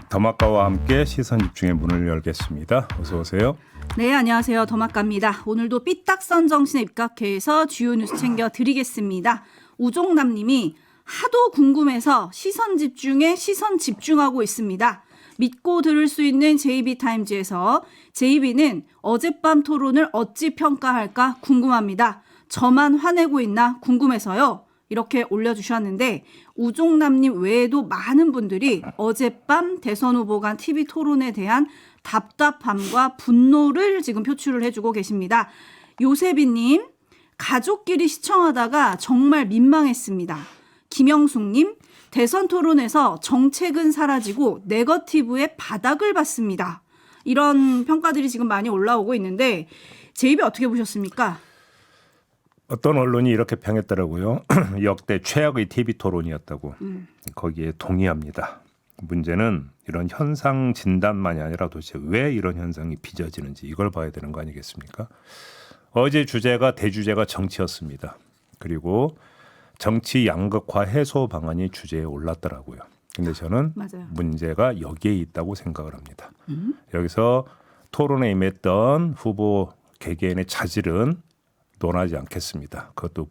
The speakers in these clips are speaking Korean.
더마카와 함께 시선집중의 문을 열겠습니다. 어서 오세요. 네, 안녕하세요. 더마카입니다. 오늘도 삐딱선 정신에 입각해서 주요 뉴스 챙겨드리겠습니다. 우종남님이 하도 궁금해서 시선집중에 시선 집중하고 있습니다. 믿고 들을 수 있는 JB타임즈에서 JB는 어젯밤 토론을 어찌 평가할까 궁금합니다. 저만 화내고 있나 궁금해서요. 이렇게 올려주셨는데 우종남님 외에도 많은 분들이 어젯밤 대선 후보 간 TV 토론에 대한 답답함과 분노를 지금 표출을 해주고 계십니다. 요세비님, 가족끼리 시청하다가 정말 민망했습니다. 김영숙님, 대선 토론에서 정책은 사라지고 네거티브의 바닥을 봤습니다. 이런 평가들이 지금 많이 올라오고 있는데 제이비 어떻게 보셨습니까? 어떤 언론이 이렇게 평했더라고요. 역대 최악의 TV 토론이었다고. 거기에 동의합니다. 문제는 이런 현상 진단만이 아니라 도대체 왜 이런 현상이 빚어지는지 이걸 봐야 되는 거 아니겠습니까? 어제 주제가 대주제가 정치였습니다. 그리고 정치 양극화 해소 방안이 주제에 올랐더라고요. 근데 저는 맞아요. 문제가 여기에 있다고 생각을 합니다. 여기서 토론에 임했던 후보 개개인의 자질은 논하지 않겠습니다. 그것도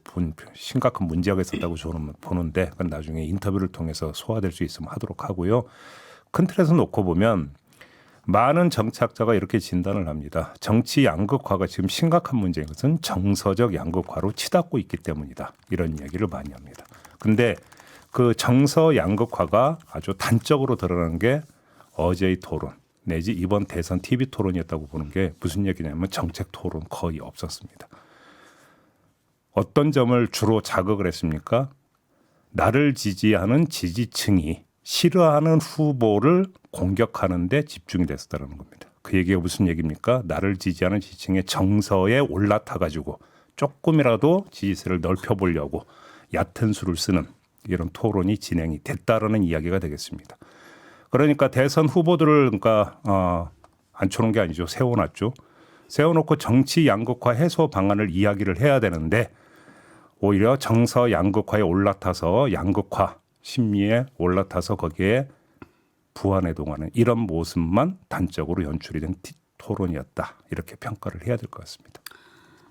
심각한 문제가 있었다고 저는 보는데 그건 나중에 인터뷰를 통해서 소화될 수 있으면 하도록 하고요. 큰 틀에서 놓고 보면 많은 정치학자가 이렇게 진단을 합니다. 정치 양극화가 지금 심각한 문제인 것은 정서적 양극화로 치닫고 있기 때문이다. 이런 이야기를 많이 합니다. 근데 그 정서 양극화가 아주 단적으로 드러난 게 어제의 토론 내지 이번 대선 TV 토론이었다고 보는 게 무슨 얘기냐면 정책 토론 거의 없었습니다. 어떤 점을 주로 자극을 했습니까? 나를 지지하는 지지층이 싫어하는 후보를 공격하는 데 집중이 됐었다는 겁니다. 그 얘기가 무슨 얘기입니까? 나를 지지하는 지지층의 정서에 올라타가지고 조금이라도 지지세를 넓혀보려고 얕은 수를 쓰는 이런 토론이 진행이 됐다라는 이야기가 되겠습니다. 그러니까 대선 후보들을 앉혀놓은 게 아니죠. 세워놨죠. 세워놓고 정치 양극화 해소 방안을 이야기를 해야 되는데 오히려 정서 양극화에 올라타서 양극화 심리에 올라타서 거기에 부안해동하는 이런 모습만 단적으로 연출이 된 토론이었다. 이렇게 평가를 해야 될 것 같습니다.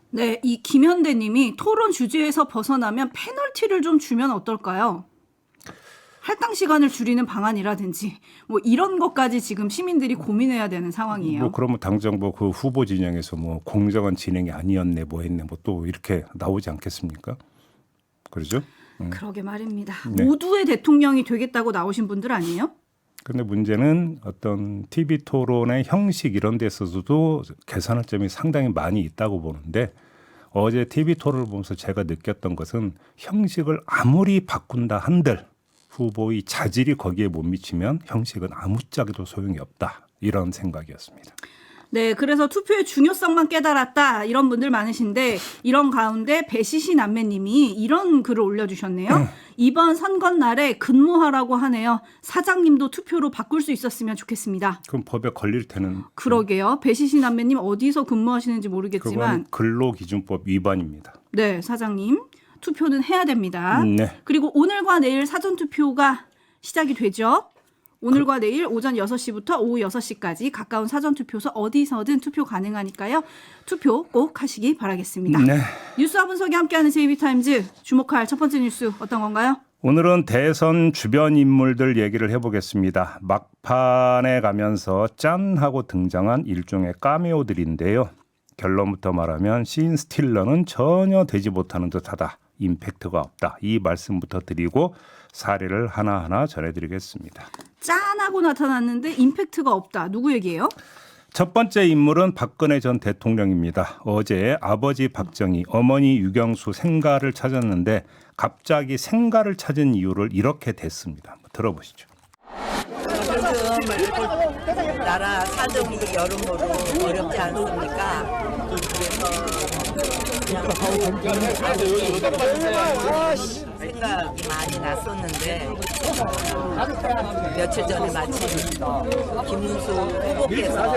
네, 이 김현대 님이 토론 주제에서 벗어나면 페널티를 좀 주면 어떨까요? 할당 시간을 줄이는 방안이라든지 뭐 이런 것까지 지금 시민들이 고민해야 되는 상황이에요. 뭐 그러면 당장 뭐 그 후보 진영에서 뭐 공정한 진행이 아니었네 뭐 했네 뭐 또 이렇게 나오지 않겠습니까? 그러죠? 그러게 말입니다. 네. 모두의 대통령이 되겠다고 나오신 분들 아니에요? 그런데 문제는 어떤 TV 토론의 형식 이런 데 있어서도 개선할 점이 상당히 많이 있다고 보는데 어제 TV 토론을 보면서 제가 느꼈던 것은 형식을 아무리 바꾼다 한들 후보의 자질이 거기에 못 미치면 형식은 아무짝에도 소용이 없다. 이런 생각이었습니다. 네, 그래서 투표의 중요성만 깨달았다 이런 분들 많으신데 이런 가운데 배시시 남매님이 이런 글을 올려주셨네요. 이번 선거날에 근무하라고 하네요. 사장님도 투표로 바꿀 수 있었으면 좋겠습니다. 그럼 법에 걸릴 테는. 그러게요. 배시시 남매님 어디서 근무하시는지 모르겠지만 그건 근로기준법 위반입니다. 네, 사장님 투표는 해야 됩니다. 네. 그리고 오늘과 내일 사전투표가 시작이 되죠. 오늘과 내일 오전 6시부터 오후 6시까지 가까운 사전투표소 어디서든 투표 가능하니까요. 투표 꼭 하시기 바라겠습니다. 네. 뉴스와 분석이 함께하는 JB타임즈 주목할 첫 번째 뉴스 어떤 건가요? 오늘은 대선 주변 인물들 얘기를 해보겠습니다. 막판에 가면서 짠 하고 등장한 일종의 카메오들인데요. 결론부터 말하면 씬 스틸러는 전혀 되지 못하는 듯하다. 임팩트가 없다. 이 말씀부터 드리고 사례를 하나하나 전해드리겠습니다. 짠하고 나타났는데 임팩트가 없다. 누구 얘기예요? 첫 번째 인물은 박근혜 전 대통령입니다. 어제 아버지 박정희, 어머니 유경수 생가를 찾았는데 갑자기 생가를 찾은 이유를 이렇게 댔습니다. 한번 들어보시죠. 요즘 나라 사정이 여러모로 어렵지 않습니까? 그래서 생각이 많이 났었는데 며칠 전에 마침 김문수 후보께서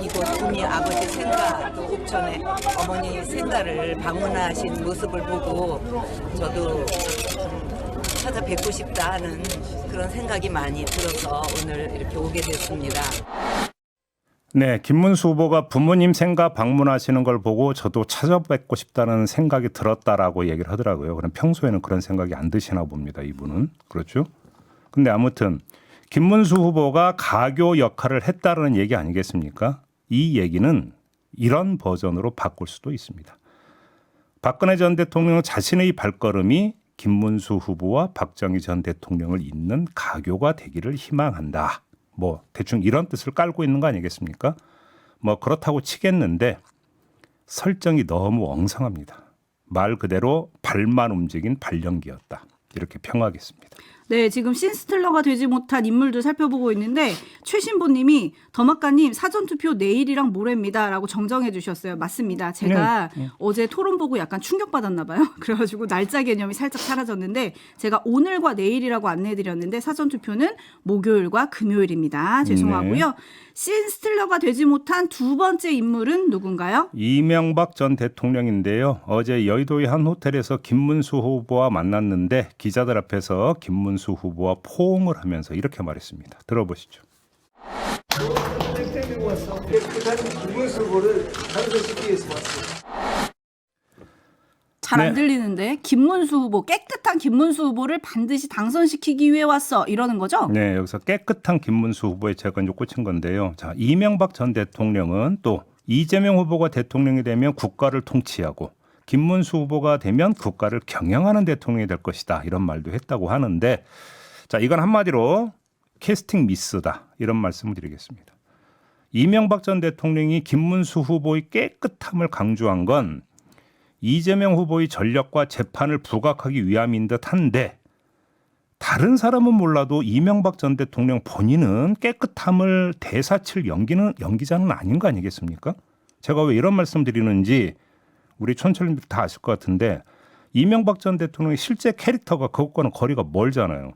이곳 구미 아버지 생가 또 옥천에 어머니 생가를 방문하신 모습을 보고 저도 찾아뵙고 싶다 하는 그런 그런 생각이 많이 들어서 오늘 이렇게 오게 됐습니다. 네, 김문수 후보가 부모님 생가 방문하시는 걸 보고 저도 찾아뵙고 싶다는 생각이 들었다라고 얘기를 하더라고요. 그럼 평소에는 그런 생각이 안 드시나 봅니다, 이분은. 그렇죠? 근데 아무튼 김문수 후보가 가교 역할을 했다는 얘기 아니겠습니까? 이 얘기는 이런 버전으로 바꿀 수도 있습니다. 박근혜 전 대통령 자신의 발걸음이 김문수 후보와 박정희 전 대통령을 잇는 가교가 되기를 희망한다. 뭐 대충 이런 뜻을 깔고 있는 거 아니겠습니까? 뭐 그렇다고 치겠는데 설정이 너무 엉성합니다. 말 그대로 발만 움직인 발령기였다. 이렇게 평하겠습니다. 네, 지금 신스틸러가 되지 못한 인물들 살펴보고 있는데 최신보님이 더마카님 사전투표 내일이랑 모레입니다라고 정정해 주셨어요. 맞습니다. 제가 어제 토론 보고 약간 충격받았나 봐요. 그래가지고 날짜 개념이 살짝 사라졌는데 제가 오늘과 내일이라고 안내해드렸는데 사전투표는 목요일과 금요일입니다. 죄송하고요. 네. 신스틸러가 되지 못한 두 번째 인물은 누군가요? 이명박 전 대통령인데요. 어제 여의도의 한 호텔에서 김문수 후보와 만났는데 기자들 앞에서 김문수 후보와 포옹을 하면서 이렇게 말했습니다. 들어보시죠. 깨끗한 김문수 후보를 당선시키기 위해서 왔습니다. 잘 안 네. 들리는데 김문수 후보 깨끗한 김문수 후보를 반드시 당선시키기 위해 왔어 이러는 거죠? 네, 여기서 깨끗한 김문수 후보에 제가 이제 꽂힌 건데요. 자, 이명박 전 대통령은 또 이재명 후보가 대통령이 되면 국가를 통치하고 김문수 후보가 되면 국가를 경영하는 대통령이 될 것이다. 이런 말도 했다고 하는데 자, 이건 한마디로 캐스팅 미스다. 이런 말씀을 드리겠습니다. 이명박 전 대통령이 김문수 후보의 깨끗함을 강조한 건 이재명 후보의 전력과 재판을 부각하기 위함인 듯한데 다른 사람은 몰라도 이명박 전 대통령 본인은 깨끗함을 대사칠 연기자는 아닌 거 아니겠습니까? 제가 왜 이런 말씀 드리는지 우리 촌철님들 다 아실 것 같은데 이명박 전 대통령의 실제 캐릭터가 그것과는 거리가 멀잖아요.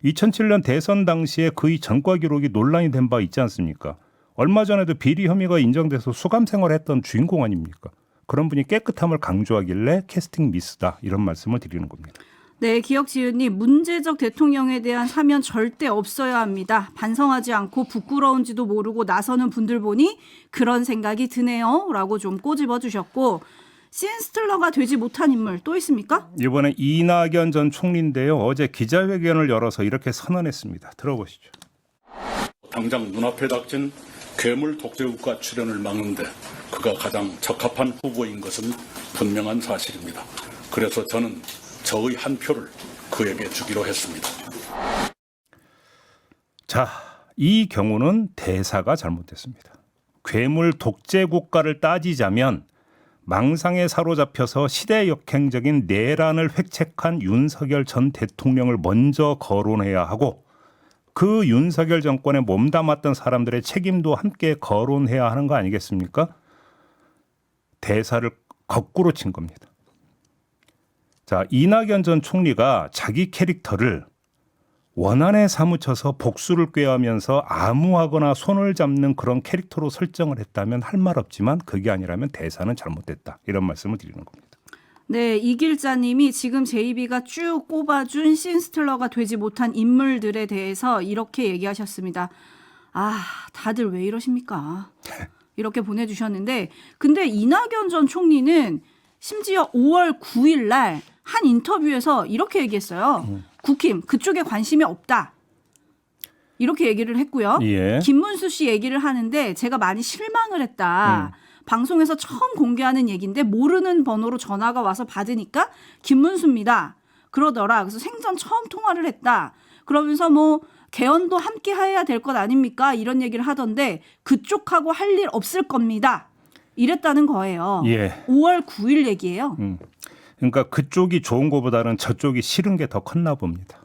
2007년 대선 당시에 그의 전과 기록이 논란이 된 바 있지 않습니까? 얼마 전에도 비리 혐의가 인정돼서 수감 생활했던 주인공 아닙니까? 그런 분이 깨끗함을 강조하길래 캐스팅 미스다 이런 말씀을 드리는 겁니다. 네, 기억지은님 문제적 대통령에 대한 사면 절대 없어야 합니다. 반성하지 않고 부끄러운지도 모르고 나서는 분들 보니 그런 생각이 드네요 라고 좀 꼬집어 주셨고 신스틸러가 되지 못한 인물 또 있습니까? 이번에 이낙연 전 총리인데요. 어제 기자회견을 열어서 이렇게 선언했습니다. 들어보시죠. 당장 눈앞에 닥친 괴물 독재국가 출현을 막는데 그가 가장 적합한 후보인 것은 분명한 사실입니다. 그래서 저는 저의 한 표를 그에게 주기로 했습니다. 자, 이 경우는 대사가 잘못됐습니다. 괴물 독재 국가를 따지자면 망상에 사로잡혀서 시대 역행적인 내란을 획책한 윤석열 전 대통령을 먼저 거론해야 하고 그 윤석열 정권에 몸담았던 사람들의 책임도 함께 거론해야 하는 거 아니겠습니까? 대사를 거꾸로 친 겁니다. 자, 이낙연 전 총리가 자기 캐릭터를 원한에 사무쳐서 복수를 꾀하면서 암호하거나 손을 잡는 그런 캐릭터로 설정을 했다면 할 말 없지만 그게 아니라면 대사는 잘못됐다. 이런 말씀을 드리는 겁니다. 네, 이길자님이 지금 제이비가 쭉 꼽아준 신스틸러가 되지 못한 인물들에 대해서 이렇게 얘기하셨습니다. 아, 다들 왜 이러십니까? 이렇게 보내주셨는데 근데 이낙연 전 총리는 심지어 5월 9일 날 한 인터뷰에서 이렇게 얘기했어요. 국힘 그쪽에 관심이 없다. 이렇게 얘기를 했고요. 예. 김문수 씨 얘기를 하는데 제가 많이 실망을 했다. 방송에서 처음 공개하는 얘기인데 모르는 번호로 전화가 와서 받으니까 김문수입니다. 그러더라. 그래서 생전 처음 통화를 했다. 그러면서 뭐 개헌도 함께 해야 될 것 아닙니까? 이런 얘기를 하던데 그쪽하고 할 일 없을 겁니다. 이랬다는 거예요. 예. 5월 9일 얘기예요. 그러니까 그쪽이 좋은 것보다는 저쪽이 싫은 게 더 컸나 봅니다.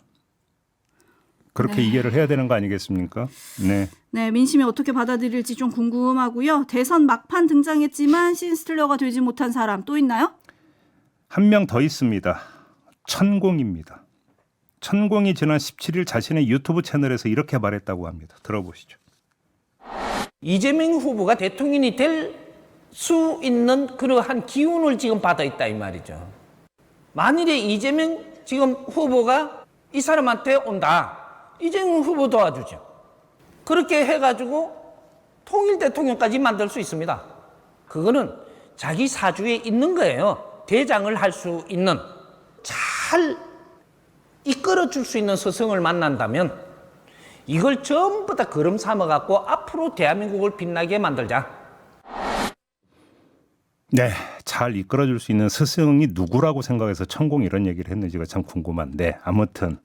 그렇게 이해를 해야 되는 거 아니겠습니까? 네. 네, 민심이 어떻게 받아들일지 좀 궁금하고요. 대선 막판 등장했지만 신스틸러가 되지 못한 사람 또 있나요? 한 명 더 있습니다. 천공입니다. 천공이 지난 17일 자신의 유튜브 채널에서 이렇게 말했다고 합니다. 들어보시죠. 이재명 후보가 대통령이 될 수 있는 그러한 기운을 지금 받아 있다 이 말이죠. 만일에 이재명 지금 후보가 이 사람한테 온다. 이재명 후보 도와주죠. 그렇게 해가지고 통일 대통령까지 만들 수 있습니다. 그거는 자기 사주에 있는 거예요. 대장을 할 수 있는, 잘 이끌어줄 수 있는 스승을 만난다면 이걸 전부 다 걸음 삼아갖고 앞으로 대한민국을 빛나게 만들자. 네, 잘 이끌어줄 수 있는 스승이 누구라고 생각해서 천공이 이런 얘기를 했는지가 참 궁금한데, 아무튼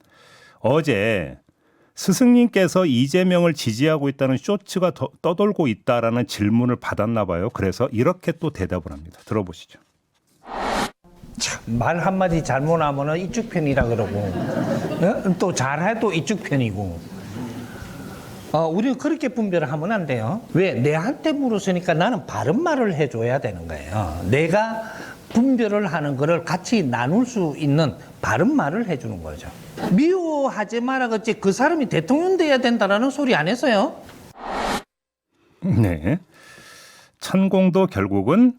어제 스승님께서 이재명을 지지하고 있다는 쇼츠가 떠돌고 있다라는 질문을 받았나 봐요. 그래서 이렇게 또 대답을 합니다. 들어보시죠. 말 한마디 잘못하면 이쪽 편이라 그러고, 또 잘해도 이쪽 편이고. 우리는 그렇게 분별을 하면 안 돼요. 왜? 내한테 물었으니까 나는 바른 말을 해줘야 되는 거예요. 내가 분별을 하는 거를 같이 나눌 수 있는 바른 말을 해주는 거죠. 미워하지 말아겠지 그 사람이 대통령 돼야 된다라는 소리 안 했어요. 네, 천공도 결국은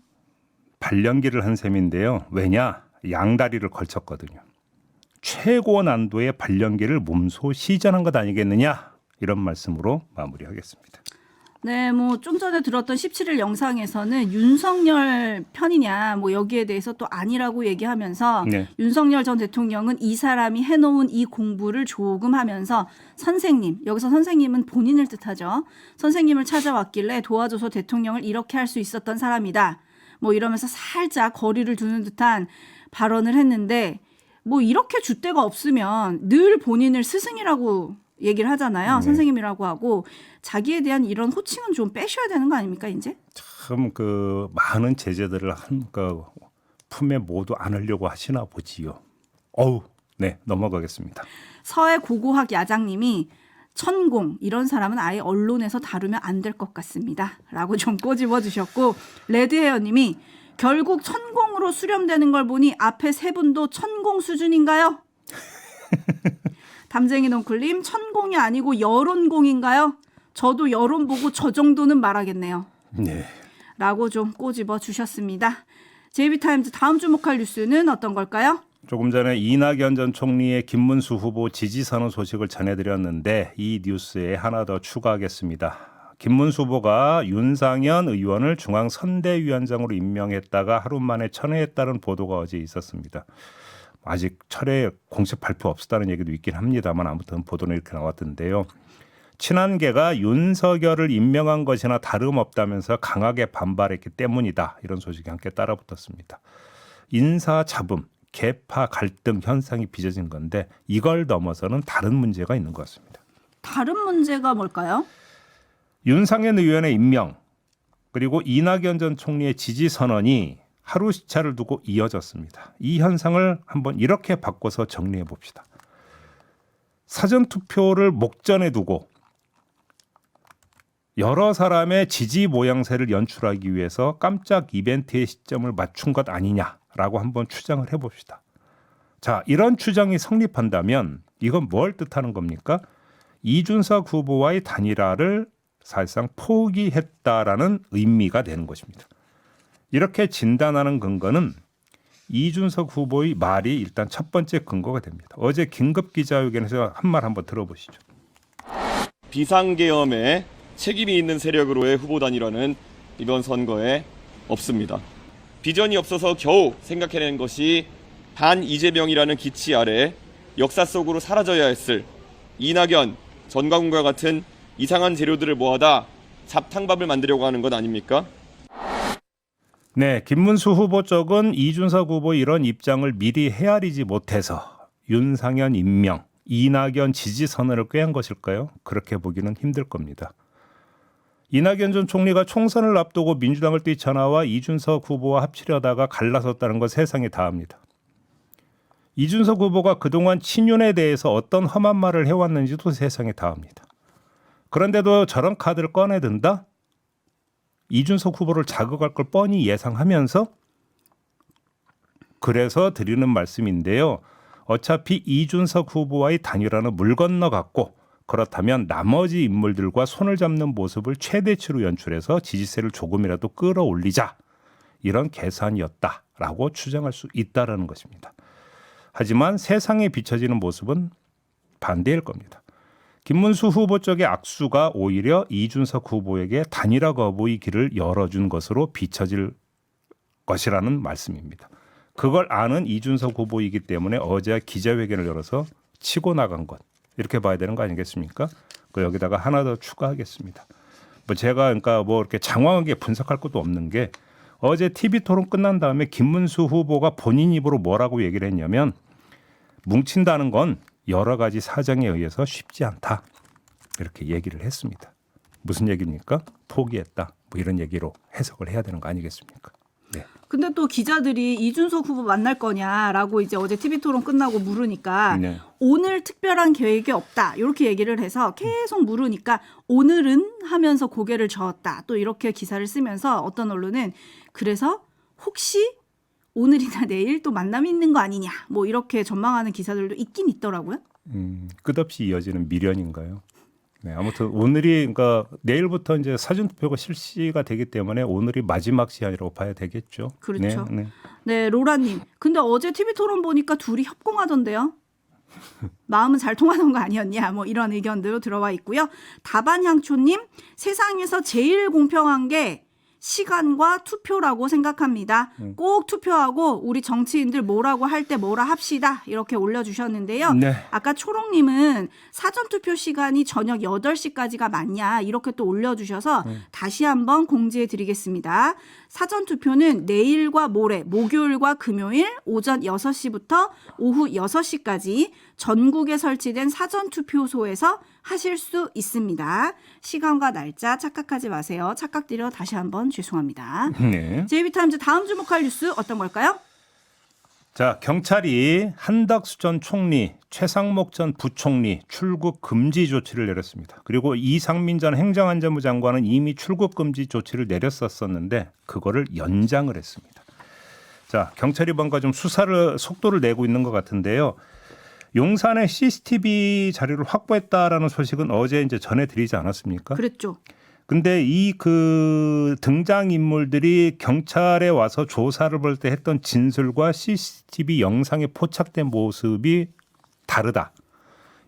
발연기를 한 셈인데요. 왜냐? 양다리를 걸쳤거든요. 최고 난도의 발연기를 몸소 시전한 것 아니겠느냐? 이런 말씀으로 마무리하겠습니다. 네, 뭐 좀 전에 들었던 17일 영상에서는 윤석열 편이냐 뭐 여기에 대해서 또 아니라고 얘기하면서 네. 윤석열 전 대통령은 이 사람이 해놓은 이 공부를 조금 하면서 선생님, 여기서 선생님은 본인을 뜻하죠. 선생님을 찾아왔길래 도와줘서 대통령을 이렇게 할 수 있었던 사람이다. 뭐 이러면서 살짝 거리를 두는 듯한 발언을 했는데, 뭐 이렇게 줏대가 없으면 늘 본인을 스승이라고 얘기를 하잖아요. 네. 선생님이라고 하고 자기에 대한 이런 호칭은 좀 빼셔야 되는 거 아닙니까 이제? 참 그 많은 제재들을 그 품에 모두 안으려고 하시나 보지요. 어우, 네, 넘어가겠습니다. 서해 고고학 야장님이 천공 이런 사람은 아예 언론에서 다루면 안 될 것 같습니다. 라고 좀 꼬집어 주셨고, 레드헤어님이 결국 천공으로 수렴되는 걸 보니 앞에 세 분도 천공 수준인가요? 담쟁이 넝쿨님 천공이 아니고 여론공인가요? 저도 여론 보고 저 정도는 말하겠네요. 네. 라고 좀 꼬집어 주셨습니다. JB타임즈 다음 주목할 뉴스는 어떤 걸까요? 조금 전에 이낙연 전 총리의 김문수 후보 지지 선언 소식을 전해드렸는데 이 뉴스에 하나 더 추가하겠습니다. 김문수 후보가 윤상현 의원을 중앙선대위원장으로 임명했다가 하루 만에 철회했다는 보도가 어제 있었습니다. 아직 철회 공식 발표 없었다는 얘기도 있긴 합니다만 아무튼 보도는 이렇게 나왔던데요. 친한계가 윤석열을 임명한 것이나 다름없다면서 강하게 반발했기 때문이다. 이런 소식이 함께 따라붙었습니다. 인사잡음, 계파 갈등 현상이 빚어진 건데 이걸 넘어서는 다른 문제가 있는 것 같습니다. 다른 문제가 뭘까요? 윤상현 의원의 임명 그리고 이낙연 전 총리의 지지 선언이 하루 시차를 두고 이어졌습니다. 이 현상을 한번 이렇게 바꿔서 정리해 봅시다. 사전투표를 목전에 두고 여러 사람의 지지 모양새를 연출하기 위해서 깜짝 이벤트의 시점을 맞춘 것 아니냐라고 한번 추정을 해봅시다. 자, 이런 추정이 성립한다면 이건 뭘 뜻하는 겁니까? 이준석 후보와의 단일화를 사실상 포기했다라는 의미가 되는 것입니다. 이렇게 진단하는 근거는 이준석 후보의 말이 일단 첫 번째 근거가 됩니다. 어제 긴급 기자회견에서 한 말 한번 들어보시죠. 비상계엄에 책임이 있는 세력으로의 후보 단일화는 이번 선거에 없습니다. 비전이 없어서 겨우 생각해낸 것이 반 이재명이라는 기치 아래 역사 속으로 사라져야 했을 이낙연, 전광훈과 같은 이상한 재료들을 모아다 잡탕밥을 만들려고 하는 것 아닙니까? 네, 김문수 후보 쪽은 이준석 후보의 이런 입장을 미리 헤아리지 못해서 윤상현 임명, 이낙연 지지 선언을 꾀한 것일까요? 그렇게 보기는 힘들 겁니다. 이낙연 전 총리가 총선을 앞두고 민주당을 뛰쳐나와 이준석 후보와 합치려다가 갈라섰다는 건 세상이 다 압니다. 이준석 후보가 그동안 친윤에 대해서 어떤 험한 말을 해왔는지도 세상이 다 압니다. 그런데도 저런 카드를 꺼내든다? 이준석 후보를 자극할 걸 뻔히 예상하면서 그래서 드리는 말씀인데요. 어차피 이준석 후보와의 단일화는 물 건너갔고 그렇다면 나머지 인물들과 손을 잡는 모습을 최대치로 연출해서 지지세를 조금이라도 끌어올리자. 이런 계산이었다라고 추정할 수 있다는 것입니다. 하지만 세상에 비춰지는 모습은 반대일 겁니다. 김문수 후보 쪽의 악수가 오히려 이준석 후보에게 단일화 거부의 길을 열어준 것으로 비춰질 것이라는 말씀입니다. 그걸 아는 이준석 후보이기 때문에 어제 기자회견을 열어서 치고 나간 것 이렇게 봐야 되는 거 아니겠습니까? 그 여기다가 하나 더 추가하겠습니다. 뭐 제가 그러니까 뭐 이렇게 장황하게 분석할 것도 없는 게 어제 TV 토론 끝난 다음에 김문수 후보가 본인 입으로 뭐라고 얘기를 했냐면 뭉친다는 건 여러 가지 사정에 의해서 쉽지 않다 이렇게 얘기를 했습니다. 무슨 얘기입니까? 포기했다 뭐 이런 얘기로 해석을 해야 되는 거 아니겠습니까? 네. 근데 또 기자들이 이준석 후보 만날 거냐라고 이제 어제 TV 토론 끝나고 물으니까 네. 오늘 특별한 계획이 없다 이렇게 얘기를 해서 계속 물으니까 오늘은 하면서 고개를 저었다 또 이렇게 기사를 쓰면서 어떤 언론은 그래서 혹시 오늘이나 내일 또 만남이 있는 거 아니냐 뭐 이렇게 전망하는 기사들도 있긴 있더라고요. 끝없이 이어지는 미련인가요? 네, 아무튼 오늘이 그러니까 내일부터 이제 사전 투표가 실시가 되기 때문에 오늘이 마지막 시한이라고 봐야 되겠죠. 그렇죠. 네, 네. 네, 로라님. 근데 어제 TV 토론 보니까 둘이 협공하던데요. 마음은 잘 통하는 거 아니었냐 뭐 이런 의견도 들어와 있고요. 다반향초님 세상에서 제일 공평한 게 시간과 투표라고 생각합니다. 꼭 투표하고 우리 정치인들 뭐라고 할 때 뭐라 합시다. 이렇게 올려주셨는데요. 네. 아까 초롱님은 사전투표 시간이 저녁 8시까지가 맞냐 이렇게 또 올려주셔서 다시 한번 공지해 드리겠습니다. 사전투표는 내일과 모레 목요일과 금요일 오전 6시부터 오후 6시까지 전국에 설치된 사전투표소에서 하실 수 있습니다. 시간과 날짜 착각하지 마세요. 착각드려 다시 한번 죄송합니다. 네. JB타임즈 다음 주목할 뉴스 어떤 걸까요? 자, 경찰이 한덕수 전 총리, 최상목 전 부총리 출국 금지 조치를 내렸습니다. 그리고 이상민 전 행정안전부 장관은 이미 출국 금지 조치를 내렸었는데 그거를 연장을 했습니다. 자, 경찰이 뭔가 좀 수사를 속도를 내고 있는 것 같은데요. 용산에 CCTV 자료를 확보했다라는 소식은 어제 이제 전해드리지 않았습니까? 그랬죠. 근데 이 그 등장 인물들이 경찰에 와서 조사를 볼 때 했던 진술과 CCTV 영상에 포착된 모습이 다르다.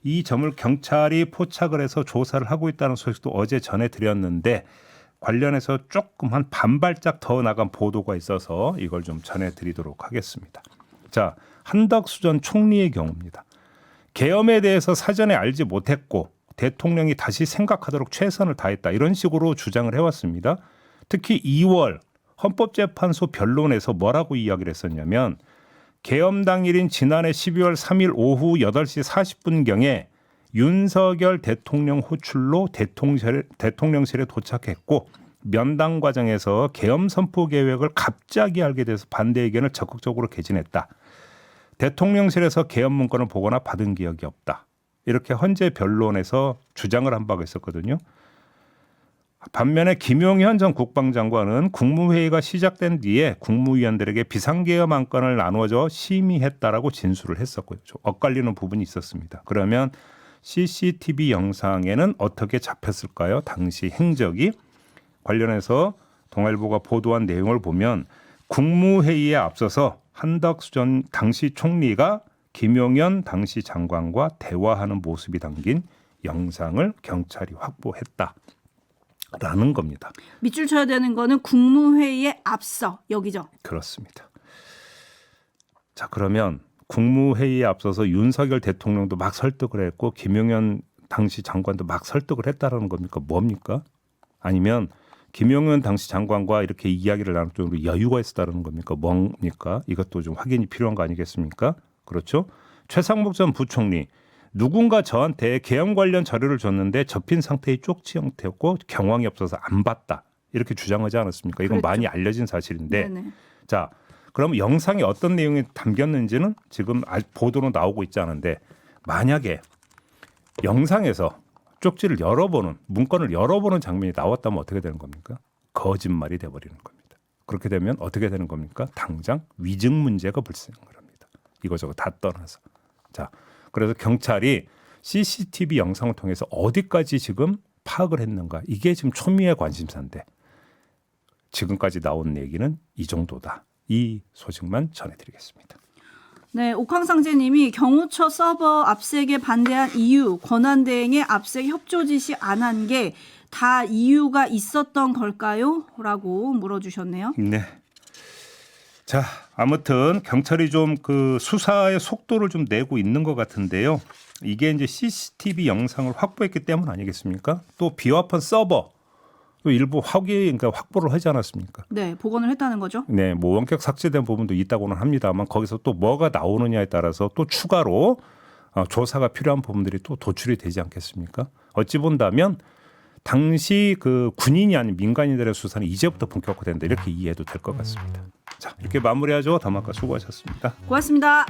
이 점을 경찰이 포착을 해서 조사를 하고 있다는 소식도 어제 전해드렸는데 관련해서 조금 한 반발짝 더 나간 보도가 있어서 이걸 좀 전해드리도록 하겠습니다. 자, 한덕수 전 총리의 경우입니다. 계엄에 대해서 사전에 알지 못했고 대통령이 다시 생각하도록 최선을 다했다. 이런 식으로 주장을 해왔습니다. 특히 2월 헌법재판소 변론에서 뭐라고 이야기를 했었냐면 계엄 당일인 지난해 12월 3일 오후 8시 40분경에 윤석열 대통령 호출로 대통령실에 도착했고 면담 과정에서 계엄 선포 계획을 갑자기 알게 돼서 반대 의견을 적극적으로 개진했다. 대통령실에서 계엄 문건을 보거나 받은 기억이 없다. 이렇게 헌재 변론에서 주장을 한 바가 있었거든요. 반면에 김용현 전 국방장관은 국무회의가 시작된 뒤에 국무위원들에게 비상계엄 안건을 나누어져 심의했다라고 진술을 했었고요. 좀 엇갈리는 부분이 있었습니다. 그러면 CCTV 영상에는 어떻게 잡혔을까요? 당시 행적이 관련해서 동아일보가 보도한 내용을 보면 국무회의에 앞서서 한덕수 전 당시 총리가 김용현 당시 장관과 대화하는 모습이 담긴 영상을 경찰이 확보했다라는 겁니다. 밑줄 쳐야 되는 거는 국무회의에 앞서 여기죠. 그렇습니다. 자, 그러면 국무회의에 앞서서 윤석열 대통령도 막 설득을 했고 김용현 당시 장관도 막 설득을 했다라는 겁니까? 뭡니까? 아니면 김용현 당시 장관과 이렇게 이야기를 나눌 정도로 여유가 있었다는 겁니까? 뭡니까? 이것도 좀 확인이 필요한 거 아니겠습니까? 그렇죠? 최상목 전 부총리 누군가 저한테 계엄 관련 자료를 줬는데 접힌 상태의 쪽지 형태였고 경황이 없어서 안 봤다. 이렇게 주장하지 않았습니까? 이건 그랬죠. 많이 알려진 사실인데 네네. 자, 그럼 영상에 어떤 내용이 담겼는지는 지금 보도로 나오고 있지 않은데 만약에 영상에서 쪽지를 열어보는 문건을 열어보는 장면이 나왔다면 어떻게 되는 겁니까? 거짓말이 돼버리는 겁니다. 그렇게 되면 어떻게 되는 겁니까? 당장 위증 문제가 발생합니다. 이거저거 다 떠나서. 자, 그래서 경찰이 CCTV 영상을 통해서 어디까지 지금 파악을 했는가? 이게 지금 초미의 관심사인데 지금까지 나온 얘기는 이 정도다. 이 소식만 전해드리겠습니다. 네, 옥황상제님이 경호처 서버 압색에 반대한 이유, 권한대행의 압색 협조 지시 안 한 게 다 이유가 있었던 걸까요? 라고 물어주셨네요. 네. 자, 아무튼 경찰이 좀 그 수사의 속도를 좀 내고 있는 것 같은데요. 이게 이제 CCTV 영상을 확보했기 때문 아니겠습니까? 또 비화판 서버 또 일부 그러니까 확보를 하지 않았습니까? 네, 복원을 했다는 거죠. 네, 뭐 원격 삭제된 부분도 있다고는 합니다만 거기서 또 뭐가 나오느냐에 따라서 또 추가로 조사가 필요한 부분들이 또 도출이 되지 않겠습니까? 어찌 본다면 당시 그 군인이 아닌 민간인들의 수사는 이제부터 본격화된다 이렇게 이해해도 될 것 같습니다. 자, 이렇게 마무리하죠. 담화가 수고하셨습니다. 고맙습니다.